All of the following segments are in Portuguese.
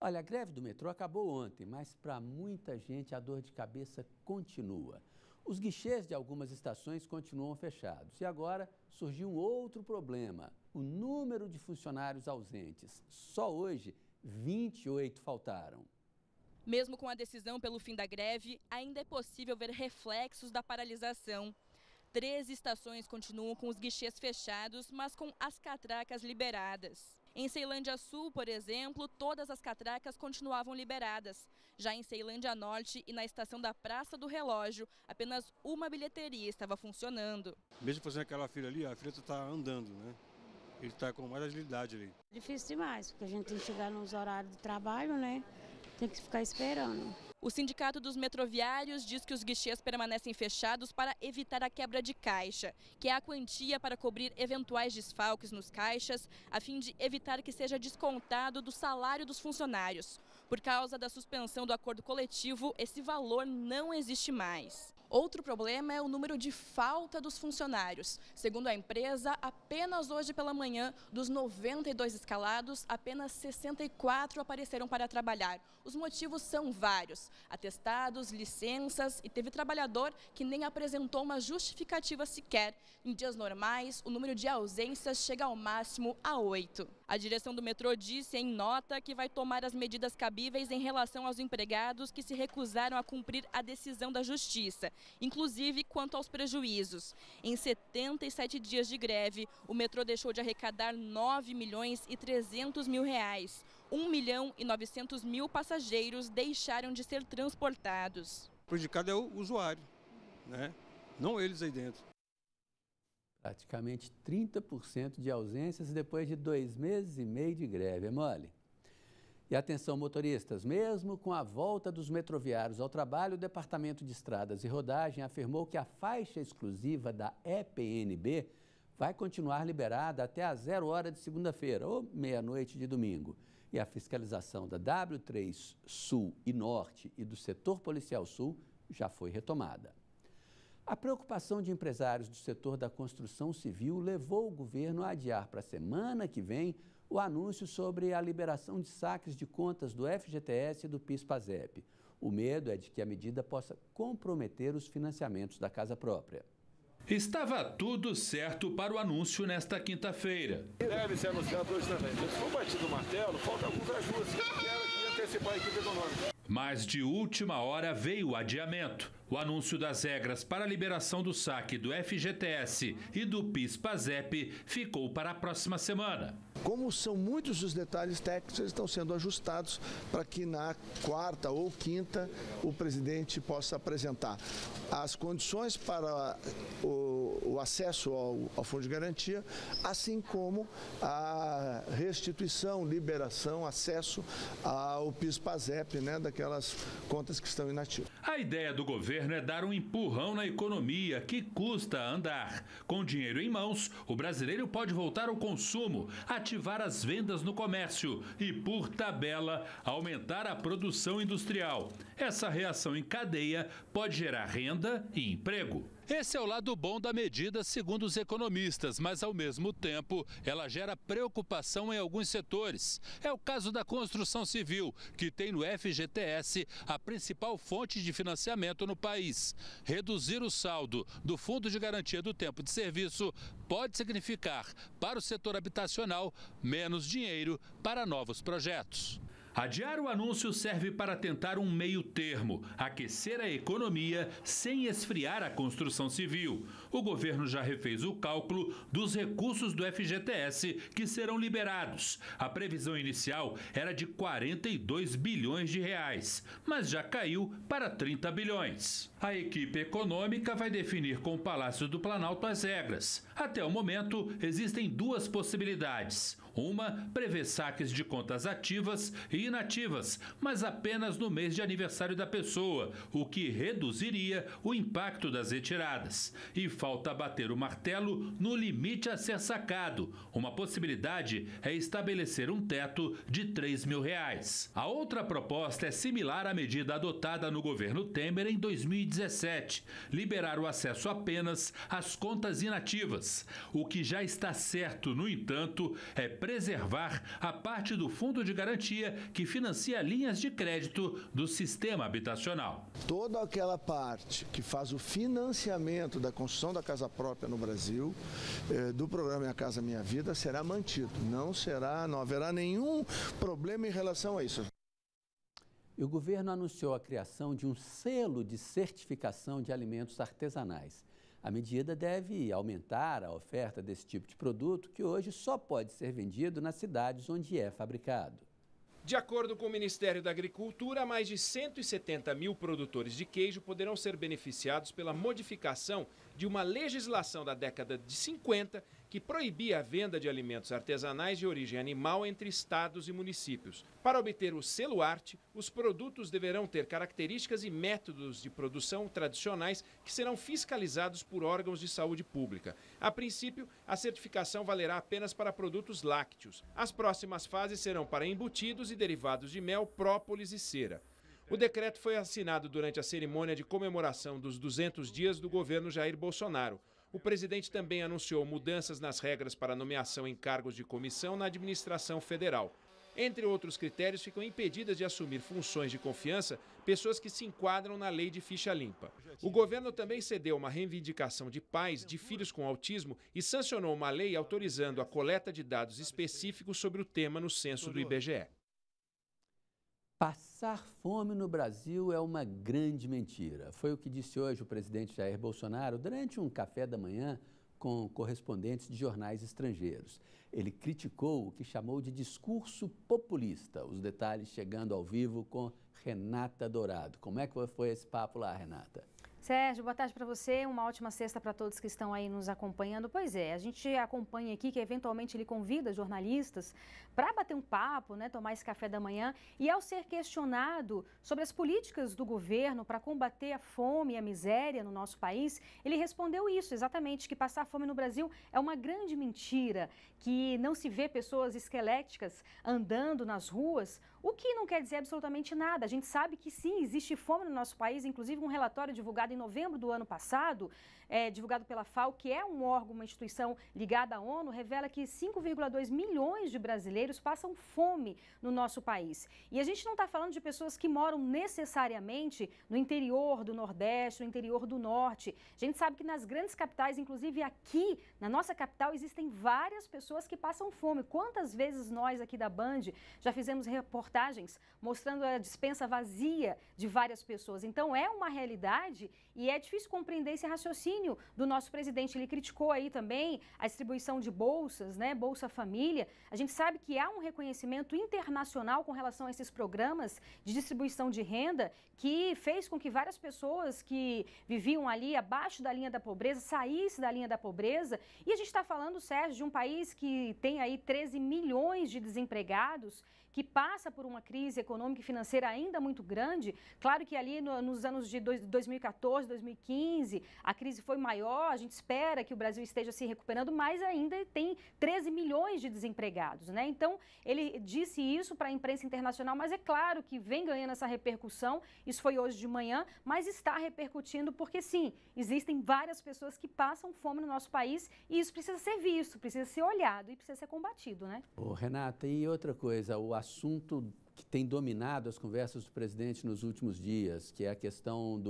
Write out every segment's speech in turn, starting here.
Olha, a greve do metrô acabou ontem, mas para muita gente a dor de cabeça continua. Os guichês de algumas estações continuam fechados. E agora surgiu um outro problema: o número de funcionários ausentes. Só hoje, 28 faltaram. Mesmo com a decisão pelo fim da greve, ainda é possível ver reflexos da paralisação. 13 estações continuam com os guichês fechados, mas com as catracas liberadas. Em Ceilândia Sul, por exemplo, todas as catracas continuavam liberadas. Já em Ceilândia Norte e na estação da Praça do Relógio, apenas uma bilheteria estava funcionando. Mesmo fazendo aquela fila ali, a fila está andando, né? Ele está com mais agilidade ali. Difícil demais, porque a gente tem que chegar nos horários de trabalho, né? Tem que ficar esperando. O Sindicato dos Metroviários diz que os guichês permanecem fechados para evitar a quebra de caixa, que é a quantia para cobrir eventuais desfalques nos caixas, a fim de evitar que seja descontado do salário dos funcionários. Por causa da suspensão do acordo coletivo, esse valor não existe mais. Outro problema é o número de falta dos funcionários. Segundo a empresa, apenas hoje pela manhã, dos 92 escalados, apenas 64 apareceram para trabalhar. Os motivos são vários: atestados, licenças, e teve trabalhador que nem apresentou uma justificativa sequer. Em dias normais, o número de ausências chega ao máximo a 8. A direção do metrô disse em nota que vai tomar as medidas cabíveis em relação aos empregados que se recusaram a cumprir a decisão da Justiça, inclusive quanto aos prejuízos. Em 77 dias de greve, o metrô deixou de arrecadar R$ 9.300.000. 1.900.000 passageiros deixaram de ser transportados. O prejudicado é o usuário, né? Não eles aí dentro. Praticamente 30% de ausências depois de 2 meses e meio de greve, é mole? E atenção, motoristas, mesmo com a volta dos metroviários ao trabalho, o Departamento de Estradas e Rodagem afirmou que a faixa exclusiva da EPNB vai continuar liberada até às 0 hora de segunda-feira ou meia-noite de domingo. E a fiscalização da W3 Sul e Norte e do Setor Policial Sul já foi retomada. A preocupação de empresários do setor da construção civil levou o governo a adiar para a semana que vem o anúncio sobre a liberação de saques de contas do FGTS e do PIS/PASEP. O medo é de que a medida possa comprometer os financiamentos da casa própria. Estava tudo certo para o anúncio nesta quinta-feira. Deve ser anunciado hoje também. Se for batido o martelo, falta alguns ajustes. Quero antecipar a equipe econômica. Mas de última hora veio o adiamento. O anúncio das regras para a liberação do saque do FGTS e do PIS/PASEP ficou para a próxima semana. Como são muitos os detalhes técnicos, eles estão sendo ajustados para que na quarta ou quinta o presidente possa apresentar as condições para o acesso ao Fundo de Garantia, assim como a restituição, liberação, acesso ao PIS/PASEP, né, daquelas contas que estão inativas. A ideia do governo é dar um empurrão na economia que custa andar. Com dinheiro em mãos, o brasileiro pode voltar ao consumo, ativar as vendas no comércio e, por tabela, aumentar a produção industrial. Essa reação em cadeia pode gerar renda e emprego. Esse é o lado bom da medida, segundo os economistas, mas, ao mesmo tempo, ela gera preocupação em alguns setores. É o caso da construção civil, que tem no FGTS a principal fonte de financiamento no país. Reduzir o saldo do Fundo de Garantia do Tempo de Serviço pode significar, para o setor habitacional, menos dinheiro para novos projetos. Adiar o anúncio serve para tentar um meio termo, aquecer a economia sem esfriar a construção civil. O governo já refez o cálculo dos recursos do FGTS que serão liberados. A previsão inicial era de 42 bilhões de reais, mas já caiu para 30 bilhões. A equipe econômica vai definir com o Palácio do Planalto as regras. Até o momento, existem duas possibilidades. Uma prevê saques de contas ativas e inativas, mas apenas no mês de aniversário da pessoa, o que reduziria o impacto das retiradas. E falta bater o martelo no limite a ser sacado. Uma possibilidade é estabelecer um teto de R$ 3.000. A outra proposta é similar à medida adotada no governo Temer em 2017, liberar o acesso apenas às contas inativas. O que já está certo, no entanto, é preservar a parte do fundo de garantia que financia linhas de crédito do sistema habitacional. Toda aquela parte que faz o financiamento da construção da casa própria no Brasil, do programa Minha Casa Minha Vida, será mantido. Não haverá nenhum problema em relação a isso. E o governo anunciou a criação de um selo de certificação de alimentos artesanais. A medida deve aumentar a oferta desse tipo de produto, que hoje só pode ser vendido nas cidades onde é fabricado. De acordo com o Ministério da Agricultura, mais de 170 mil produtores de queijo poderão ser beneficiados pela modificação de uma legislação da década de 50 que proibia a venda de alimentos artesanais de origem animal entre estados e municípios. Para obter o selo Arte, os produtos deverão ter características e métodos de produção tradicionais que serão fiscalizados por órgãos de saúde pública. A princípio, a certificação valerá apenas para produtos lácteos. As próximas fases serão para embutidos e derivados de mel, própolis e cera. O decreto foi assinado durante a cerimônia de comemoração dos 200 dias do governo Jair Bolsonaro. O presidente também anunciou mudanças nas regras para nomeação em cargos de comissão na administração federal. Entre outros critérios, ficam impedidas de assumir funções de confiança pessoas que se enquadram na lei de ficha limpa. O governo também cedeu uma reivindicação de pais de filhos com autismo e sancionou uma lei autorizando a coleta de dados específicos sobre o tema no censo do IBGE. Passar fome no Brasil é uma grande mentira. Foi o que disse hoje o presidente Jair Bolsonaro durante um café da manhã com correspondentes de jornais estrangeiros. Ele criticou o que chamou de discurso populista. Os detalhes chegando ao vivo com Renata Dourado. Como é que foi esse papo lá, Renata? Sérgio, boa tarde para você, uma ótima sexta para todos que estão aí nos acompanhando. Pois é, a gente acompanha aqui que eventualmente ele convida jornalistas para bater um papo, né, tomar esse café da manhã, e ao ser questionado sobre as políticas do governo para combater a fome e a miséria no nosso país, ele respondeu isso, exatamente, que passar fome no Brasil é uma grande mentira, que não se vê pessoas esqueléticas andando nas ruas, o que não quer dizer absolutamente nada. A gente sabe que sim, existe fome no nosso país, inclusive um relatório divulgado em novembro do ano passado, divulgado pela FAO, que é um órgão, uma instituição ligada à ONU, revela que 5,2 milhões de brasileiros passam fome no nosso país. E a gente não está falando de pessoas que moram necessariamente no interior do Nordeste, no interior do Norte. A gente sabe que nas grandes capitais, inclusive aqui na nossa capital, existem várias pessoas que passam fome. Quantas vezes nós aqui da Band já fizemos reportagens mostrando a despensa vazia de várias pessoas? Então é uma realidade e é difícil compreender esse raciocínio do nosso presidente. Ele criticou aí também a distribuição de bolsas, né, Bolsa Família. A gente sabe que há um reconhecimento internacional com relação a esses programas de distribuição de renda que fez com que várias pessoas que viviam ali abaixo da linha da pobreza saíssem da linha da pobreza. E a gente está falando, Sérgio, de um país que tem aí 13 milhões de desempregados, que passa por uma crise econômica e financeira ainda muito grande. Claro que ali nos anos de 2014, 2015, a crise foi maior, a gente espera que o Brasil esteja se recuperando, mas ainda tem 13 milhões de desempregados, né? Então, ele disse isso para a imprensa internacional, mas é claro que vem ganhando essa repercussão, isso foi hoje de manhã, mas está repercutindo porque, sim, existem várias pessoas que passam fome no nosso país e isso precisa ser visto, precisa ser olhado e precisa ser combatido, né? Ô, Renata, e outra coisa, o assunto que tem dominado as conversas do presidente nos últimos dias, que é a questão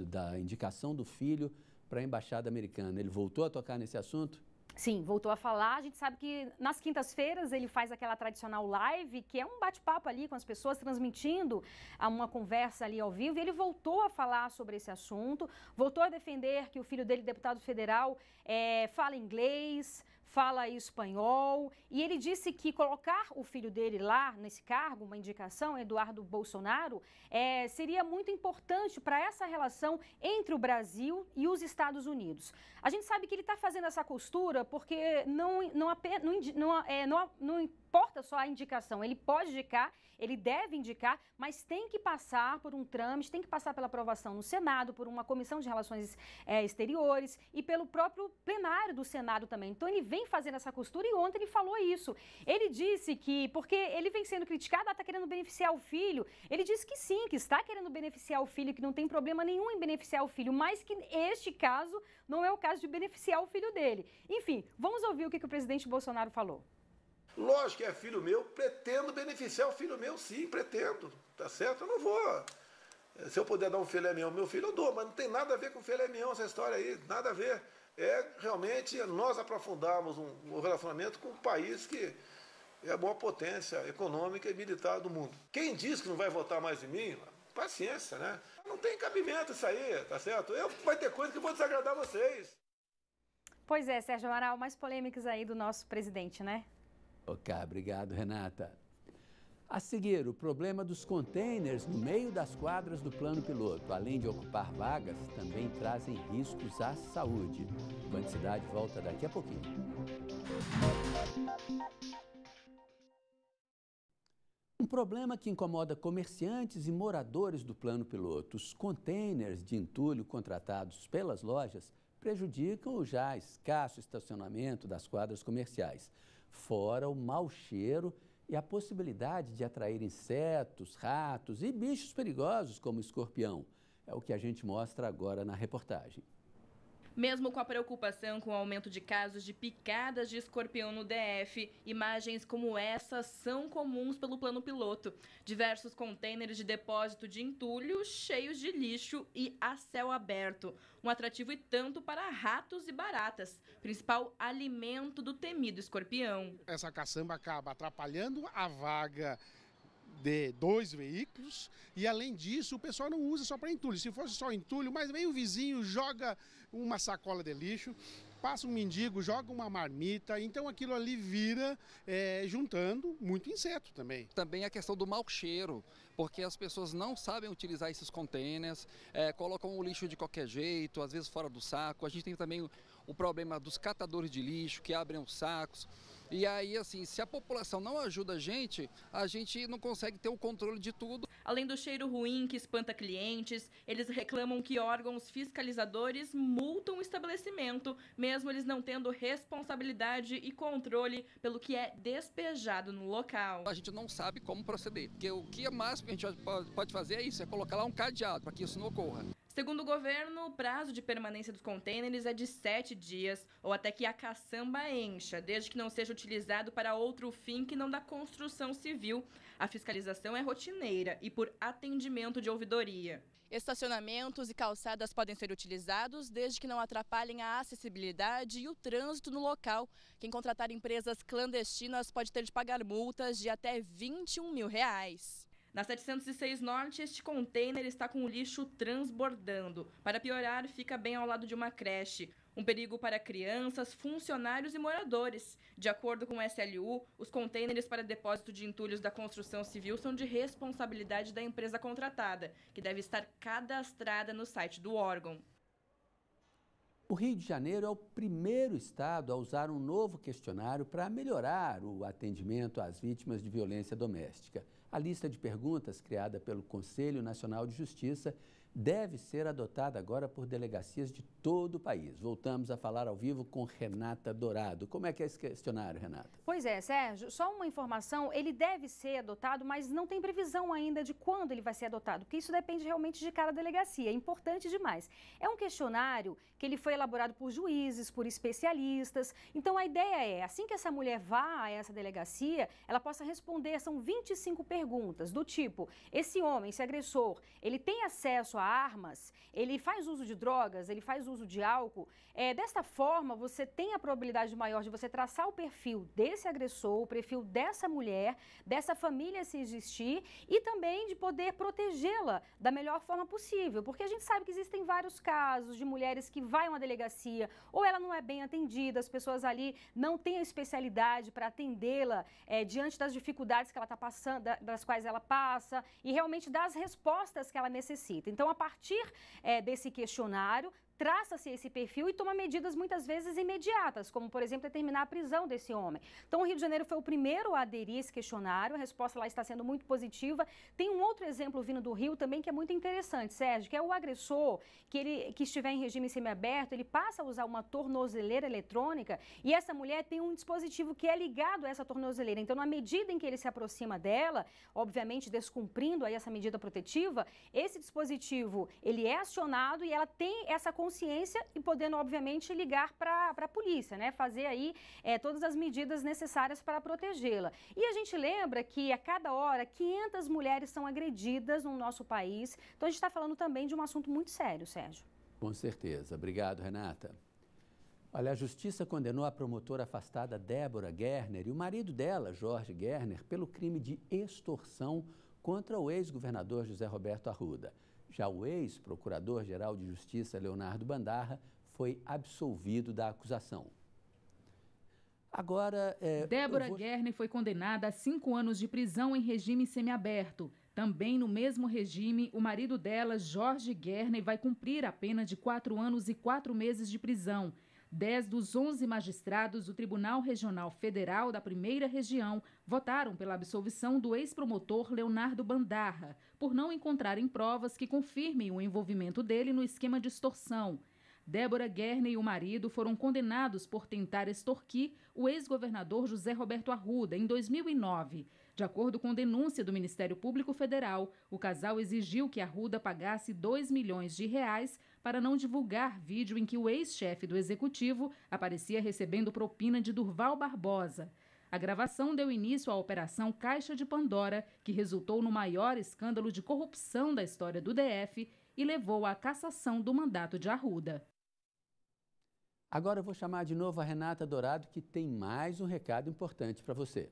da indicação do filho para a Embaixada Americana. Ele voltou a tocar nesse assunto? Sim, voltou a falar. A gente sabe que nas quintas-feiras ele faz aquela tradicional live, que é um bate-papo ali com as pessoas, transmitindo uma conversa ali ao vivo. E ele voltou a falar sobre esse assunto, voltou a defender que o filho dele, deputado federal, fala inglês, fala espanhol, e ele disse que colocar o filho dele lá nesse cargo, uma indicação, Eduardo Bolsonaro, seria muito importante para essa relação entre o Brasil e os Estados Unidos. A gente sabe que ele está fazendo essa costura porque não importa só a indicação, ele pode indicar, ele deve indicar, mas tem que passar por um trâmite, tem que passar pela aprovação no Senado, por uma comissão de relações exteriores e pelo próprio plenário do Senado também. Então ele vem fazendo essa costura e ontem ele falou isso. Ele disse que, porque ele vem sendo criticado, está querendo beneficiar o filho, ele disse que sim, que está querendo beneficiar o filho, que não tem problema nenhum em beneficiar o filho, mas que este caso não é o caso de beneficiar o filho dele. Enfim, vamos ouvir o que o presidente Bolsonaro falou. Lógico que é filho meu, pretendo beneficiar o filho meu, sim, pretendo, tá certo? Eu não vou. Se eu puder dar um filé mignon ao meu filho, eu dou, mas não tem nada a ver com filé mignon essa história aí, nada a ver. É realmente nós aprofundarmos um relacionamento com um país que é a maior potência econômica e militar do mundo. Quem diz que não vai votar mais em mim, paciência, né? Não tem cabimento isso aí, tá certo? Vai ter coisa que vou desagradar vocês. Pois é, Sérgio Amaral, mais polêmicas aí do nosso presidente, né? Ok, obrigado, Renata. A seguir, o problema dos containers no meio das quadras do plano piloto, além de ocupar vagas, também trazem riscos à saúde. Band Cidade volta daqui a pouquinho. Um problema que incomoda comerciantes e moradores do plano piloto. Os containers de entulho contratados pelas lojas prejudicam o já escasso estacionamento das quadras comerciais, fora o mau cheiro e a possibilidade de atrair insetos, ratos e bichos perigosos como o escorpião. É o que a gente mostra agora na reportagem. Mesmo com a preocupação com o aumento de casos de picadas de escorpião no DF, imagens como essa são comuns pelo plano piloto. Diversos contêineres de depósito de entulho cheios de lixo e a céu aberto. Um atrativo e tanto para ratos e baratas, principal alimento do temido escorpião. Essa caçamba acaba atrapalhando a vaga de 2 veículos e, além disso, o pessoal não usa só para entulho. Se fosse só entulho, mas vem o vizinho, joga uma sacola de lixo, passa um mendigo, joga uma marmita, então aquilo ali vira juntando muito inseto também. Também a questão do mau cheiro, porque as pessoas não sabem utilizar esses containers, colocam o lixo de qualquer jeito, às vezes fora do saco. A gente tem também o problema dos catadores de lixo que abrem os sacos. E aí, assim, se a população não ajuda a gente não consegue ter o controle de tudo. Além do cheiro ruim que espanta clientes, eles reclamam que órgãos fiscalizadores multam o estabelecimento, mesmo eles não tendo responsabilidade e controle pelo que é despejado no local. A gente não sabe como proceder, porque o que é máximo que a gente pode fazer é isso, é colocar lá um cadeado para que isso não ocorra. Segundo o governo, o prazo de permanência dos contêineres é de 7 dias, ou até que a caçamba encha, desde que não seja utilizado para outro fim que não da construção civil. A fiscalização é rotineira e por atendimento de ouvidoria. Estacionamentos e calçadas podem ser utilizados desde que não atrapalhem a acessibilidade e o trânsito no local. Quem contratar empresas clandestinas pode ter de pagar multas de até R$21 mil. Na 706 Norte, este container está com o lixo transbordando. Para piorar, fica bem ao lado de uma creche. Um perigo para crianças, funcionários e moradores. De acordo com o SLU, os contêineres para depósito de entulhos da construção civil são de responsabilidade da empresa contratada, que deve estar cadastrada no site do órgão. O Rio de Janeiro é o primeiro estado a usar um novo questionário para melhorar o atendimento às vítimas de violência doméstica. A lista de perguntas criada pelo Conselho Nacional de Justiça deve ser adotada agora por delegacias de todo o país. Voltamos a falar ao vivo com Renata Dourado. Como é que é esse questionário, Renata? Pois é, Sérgio, só uma informação, ele deve ser adotado, mas não tem previsão ainda de quando ele vai ser adotado, porque isso depende realmente de cada delegacia, é importante demais. É um questionário que ele foi elaborado por juízes, por especialistas, então a ideia é, assim que essa mulher vá a essa delegacia, ela possa responder, são 25 perguntas, do tipo, esse homem, esse agressor, ele tem acesso a armas, ele faz uso de drogas, ele faz uso de álcool. Desta forma, você tem a probabilidade maior de você traçar o perfil desse agressor, o perfil dessa mulher, dessa família se existir e também de poder protegê-la da melhor forma possível, porque a gente sabe que existem vários casos de mulheres que vai a uma delegacia ou ela não é bem atendida, as pessoas ali não têm a especialidade para atendê-la diante das dificuldades que ela está passando, das quais ela passa e realmente das respostas que ela necessita. Então, a partir desse questionário, traça-se esse perfil e toma medidas muitas vezes imediatas, como, por exemplo, determinar a prisão desse homem. Então, o Rio de Janeiro foi o primeiro a aderir a esse questionário, a resposta lá está sendo muito positiva. Tem um outro exemplo vindo do Rio também que é muito interessante, Sérgio, que é o agressor que estiver em regime semiaberto, ele passa a usar uma tornozeleira eletrônica e essa mulher tem um dispositivo que é ligado a essa tornozeleira. Então, na medida em que ele se aproxima dela, obviamente descumprindo aí essa medida protetiva, esse dispositivo, ele é acionado e ela tem essa consciência e podendo, obviamente, ligar para a polícia, né? Fazer aí todas as medidas necessárias para protegê-la. E a gente lembra que a cada hora 500 mulheres são agredidas no nosso país. Então a gente está falando também de um assunto muito sério, Sérgio. Com certeza. Obrigado, Renata. Olha, a Justiça condenou a promotora afastada Débora Gerner e o marido dela, Jorge Gerner, pelo crime de extorsão contra o ex-governador José Roberto Arruda. Já o ex-procurador-geral de Justiça, Leonardo Bandarra, foi absolvido da acusação. Agora, Débora Gerner foi condenada a 5 anos de prisão em regime semiaberto. Também no mesmo regime, o marido dela, Jorge Gerner, vai cumprir a pena de 4 anos e 4 meses de prisão. 10 dos 11 magistrados do Tribunal Regional Federal da Primeira Região votaram pela absolvição do ex-promotor Leonardo Bandarra, por não encontrarem provas que confirmem o envolvimento dele no esquema de extorsão. Débora Gerner e o marido foram condenados por tentar extorquir o ex-governador José Roberto Arruda em 2009. De acordo com denúncia do Ministério Público Federal, o casal exigiu que Arruda pagasse R$2 milhões para não divulgar vídeo em que o ex-chefe do executivo aparecia recebendo propina de Durval Barbosa. A gravação deu início à Operação Caixa de Pandora, que resultou no maior escândalo de corrupção da história do DF e levou à cassação do mandato de Arruda. Agora eu vou chamar de novo a Renata Dourado, que tem mais um recado importante para você.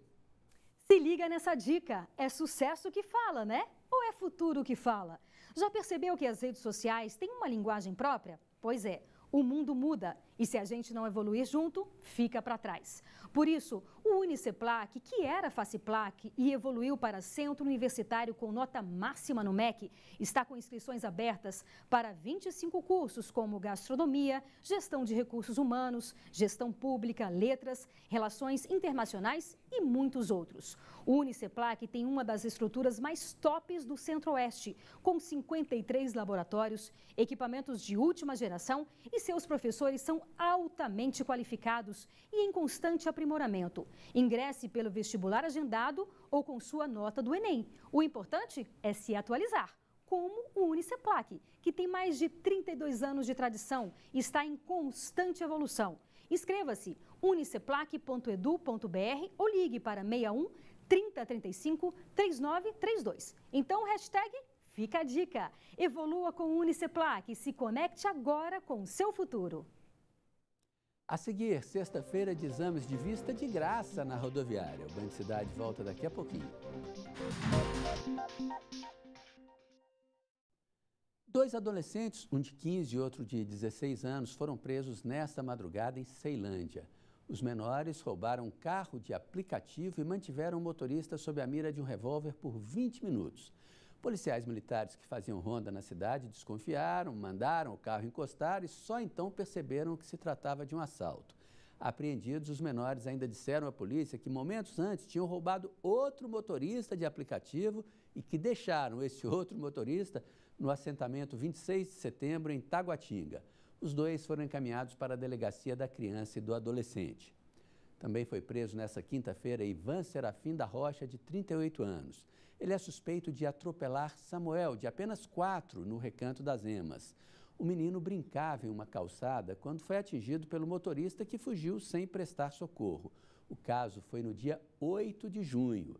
Se liga nessa dica, é sucesso que fala, né? Ou é futuro que fala? Já percebeu que as redes sociais têm uma linguagem própria? Pois é, o mundo muda e se a gente não evoluir junto, fica para trás. Por isso, o Uniceplac, que era Faciplac e evoluiu para Centro Universitário com nota máxima no MEC, está com inscrições abertas para 25 cursos como Gastronomia, Gestão de Recursos Humanos, Gestão Pública, Letras, Relações Internacionais e muitos outros. O Uniceplac tem uma das estruturas mais tops do Centro-Oeste, com 53 laboratórios, equipamentos de última geração e seus professores são altamente qualificados e em constante aprimoramento. Ingresse pelo vestibular agendado ou com sua nota do Enem. O importante é se atualizar, como o Uniceplac, que tem mais de 32 anos de tradição e está em constante evolução. Inscreva-se uniceplac.edu.br ou ligue para 61 3035 3932. Então, hashtag fica a dica. Evolua com o Uniceplac e se conecte agora com o seu futuro. A seguir, sexta-feira de exames de vista de graça na rodoviária. O Band Cidade volta daqui a pouquinho. 2 adolescentes, um de 15 e outro de 16 anos, foram presos nesta madrugada em Ceilândia. Os menores roubaram um carro de aplicativo e mantiveram o motorista sob a mira de um revólver por 20 minutos. Policiais militares que faziam ronda na cidade desconfiaram, mandaram o carro encostar e só então perceberam que se tratava de um assalto. Apreendidos, os menores ainda disseram à polícia que momentos antes tinham roubado outro motorista de aplicativo e que deixaram esse outro motorista no assentamento 26 de setembro em Taguatinga. Os dois foram encaminhados para a delegacia da criança e do adolescente. Também foi preso nesta quinta-feira Ivan Serafim da Rocha, de 38 anos. Ele é suspeito de atropelar Samuel, de apenas 4, no Recanto das Emas. O menino brincava em uma calçada quando foi atingido pelo motorista que fugiu sem prestar socorro. O caso foi no dia 8 de junho.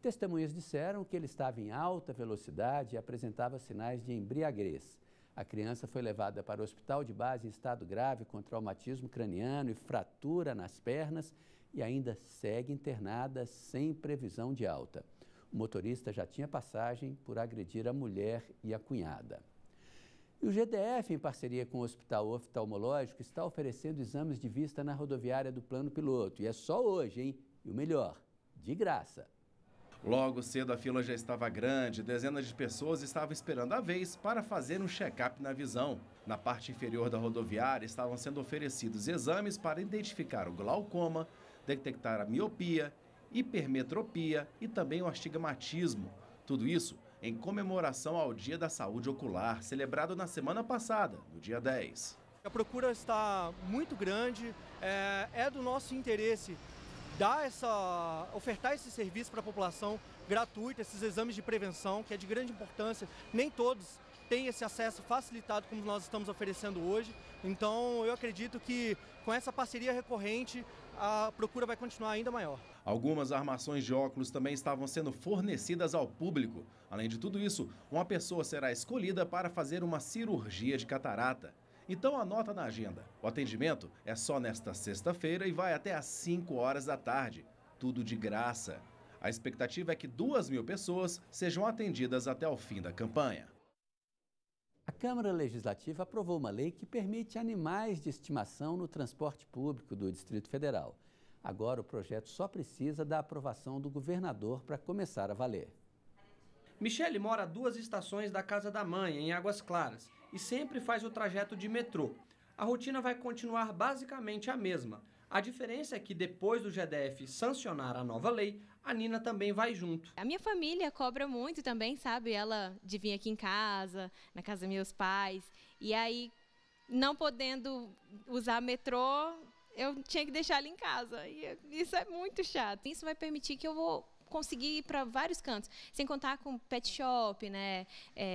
Testemunhas disseram que ele estava em alta velocidade e apresentava sinais de embriaguez. A criança foi levada para o hospital de base em estado grave com traumatismo craniano e fratura nas pernas e ainda segue internada sem previsão de alta. O motorista já tinha passagem por agredir a mulher e a cunhada. E o GDF, em parceria com o Hospital Oftalmológico, está oferecendo exames de vista na rodoviária do Plano Piloto. E é só hoje, hein? E o melhor, de graça. Logo cedo a fila já estava grande, dezenas de pessoas estavam esperando a vez para fazer um check-up na visão. Na parte inferior da rodoviária estavam sendo oferecidos exames para identificar o glaucoma, detectar a miopia, hipermetropia e também o astigmatismo. Tudo isso em comemoração ao Dia da Saúde Ocular, celebrado na semana passada, no dia 10. A procura está muito grande, é do nosso interesse ofertar esse serviço para a população gratuito, esses exames de prevenção, que é de grande importância. Nem todos tem esse acesso facilitado como nós estamos oferecendo hoje. Então eu acredito que com essa parceria recorrente a procura vai continuar ainda maior. Algumas armações de óculos também estavam sendo fornecidas ao público. Além de tudo isso, uma pessoa será escolhida para fazer uma cirurgia de catarata. Então anota na agenda. O atendimento é só nesta sexta-feira e vai até às 5 horas da tarde. Tudo de graça. A expectativa é que 2.000 pessoas sejam atendidas até o fim da campanha. A Câmara Legislativa aprovou uma lei que permite animais de estimação no transporte público do Distrito Federal. Agora o projeto só precisa da aprovação do governador para começar a valer. Michele mora a 2 estações da casa da mãe, em Águas Claras, e sempre faz o trajeto de metrô. A rotina vai continuar basicamente a mesma. A diferença é que depois do GDF sancionar a nova lei, a Nina também vai junto. A minha família cobra muito também, sabe? Ela de vir aqui em casa, na casa dos meus pais. E aí, não podendo usar metrô, eu tinha que deixar ela em casa. E isso é muito chato. Isso vai permitir que eu vou conseguir ir para vários cantos, sem contar com pet shop, né,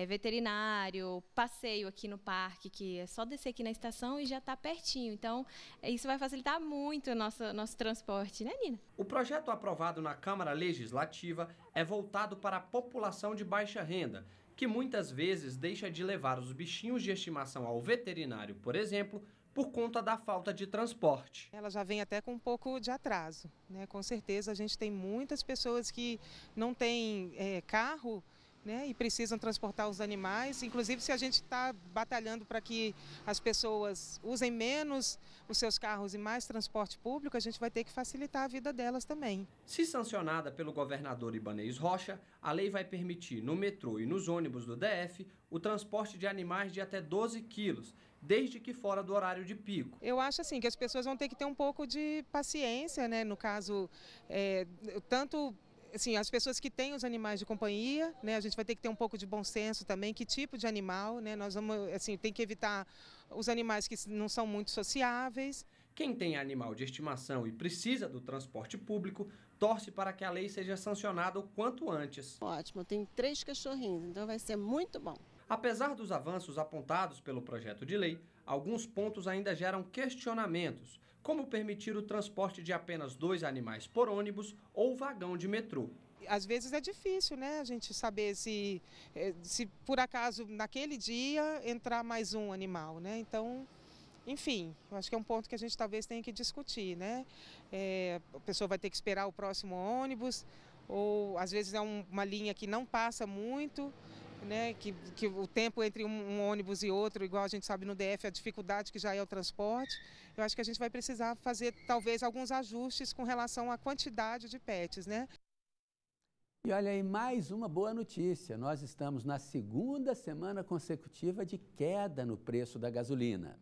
veterinário, passeio aqui no parque, que é só descer aqui na estação e já está pertinho. Então, isso vai facilitar muito o nosso transporte, né, Nina? O projeto aprovado na Câmara Legislativa é voltado para a população de baixa renda, que muitas vezes deixa de levar os bichinhos de estimação ao veterinário, por exemplo, por conta da falta de transporte. Ela já vem até com um pouco de atraso, né? Com certeza a gente tem muitas pessoas que não têm carro, né? E precisam transportar os animais. Inclusive, se a gente está batalhando para que as pessoas usem menos os seus carros e mais transporte público, a gente vai ter que facilitar a vida delas também. Se sancionada pelo governador Ibanez Rocha, a lei vai permitir no metrô e nos ônibus do DF o transporte de animais de até 12 quilos, desde que fora do horário de pico. Eu acho assim que as pessoas vão ter que ter um pouco de paciência, né? No caso, tanto assim, as pessoas que têm os animais de companhia, né? A gente vai ter que ter um pouco de bom senso também, que tipo de animal, né? Nós vamos, assim, tem que evitar os animais que não são muito sociáveis. Quem tem animal de estimação e precisa do transporte público, torce para que a lei seja sancionada o quanto antes. Ótimo, eu tenho 3 cachorrinhos, então vai ser muito bom. Apesar dos avanços apontados pelo projeto de lei, alguns pontos ainda geram questionamentos, como permitir o transporte de apenas 2 animais por ônibus ou vagão de metrô. Às vezes é difícil, né, a gente saber se por acaso naquele dia entrar mais um animal, né? Então, enfim, eu acho que é um ponto que a gente talvez tenha que discutir, né? A pessoa vai ter que esperar o próximo ônibus, ou às vezes é uma linha que não passa muito, né, que o tempo entre um ônibus e outro, igual a gente sabe no DF, a dificuldade que já é o transporte. Eu acho que a gente vai precisar fazer talvez alguns ajustes com relação à quantidade de pets, né? E olha aí, mais uma boa notícia. Nós estamos na 2ª semana consecutiva de queda no preço da gasolina.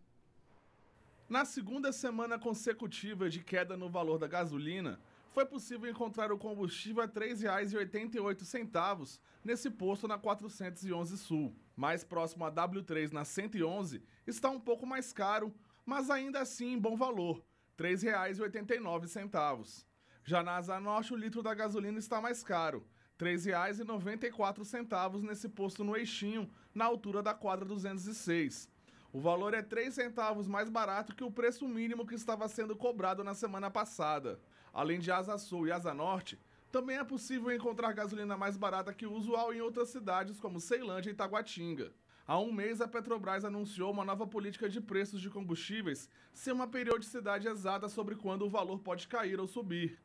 Na 2ª semana consecutiva de queda no valor da gasolina, foi possível encontrar o combustível a R$ 3,88 nesse posto na 411 Sul. Mais próximo a W3 na 111 está um pouco mais caro, mas ainda assim em bom valor, R$ 3,89. Já na Asa Norte, o litro da gasolina está mais caro, R$ 3,94 nesse posto no Eixinho, na altura da quadra 206. O valor é 3 centavos mais barato que o preço mínimo que estava sendo cobrado na semana passada. Além de Asa Sul e Asa Norte, também é possível encontrar gasolina mais barata que o usual em outras cidades como Ceilândia e Taguatinga. Há um mês, a Petrobras anunciou uma nova política de preços de combustíveis sem uma periodicidade exata sobre quando o valor pode cair ou subir.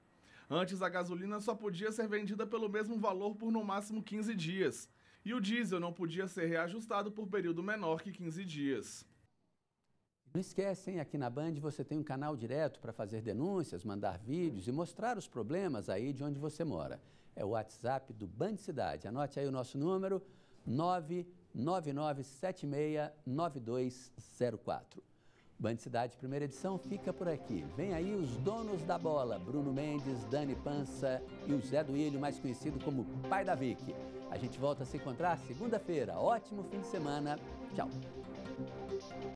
Antes, a gasolina só podia ser vendida pelo mesmo valor por no máximo 15 dias. E o diesel não podia ser reajustado por período menor que 15 dias. Não esquecem, aqui na Band você tem um canal direto para fazer denúncias, mandar vídeos e mostrar os problemas aí de onde você mora. É o WhatsApp do Band Cidade. Anote aí o nosso número, 999769204. Band Cidade, primeira edição, fica por aqui. Vem aí os donos da bola, Bruno Mendes, Dani Pança e o Zé Duílio, mais conhecido como Pai da Vicky. A gente volta a se encontrar segunda-feira. Ótimo fim de semana. Tchau.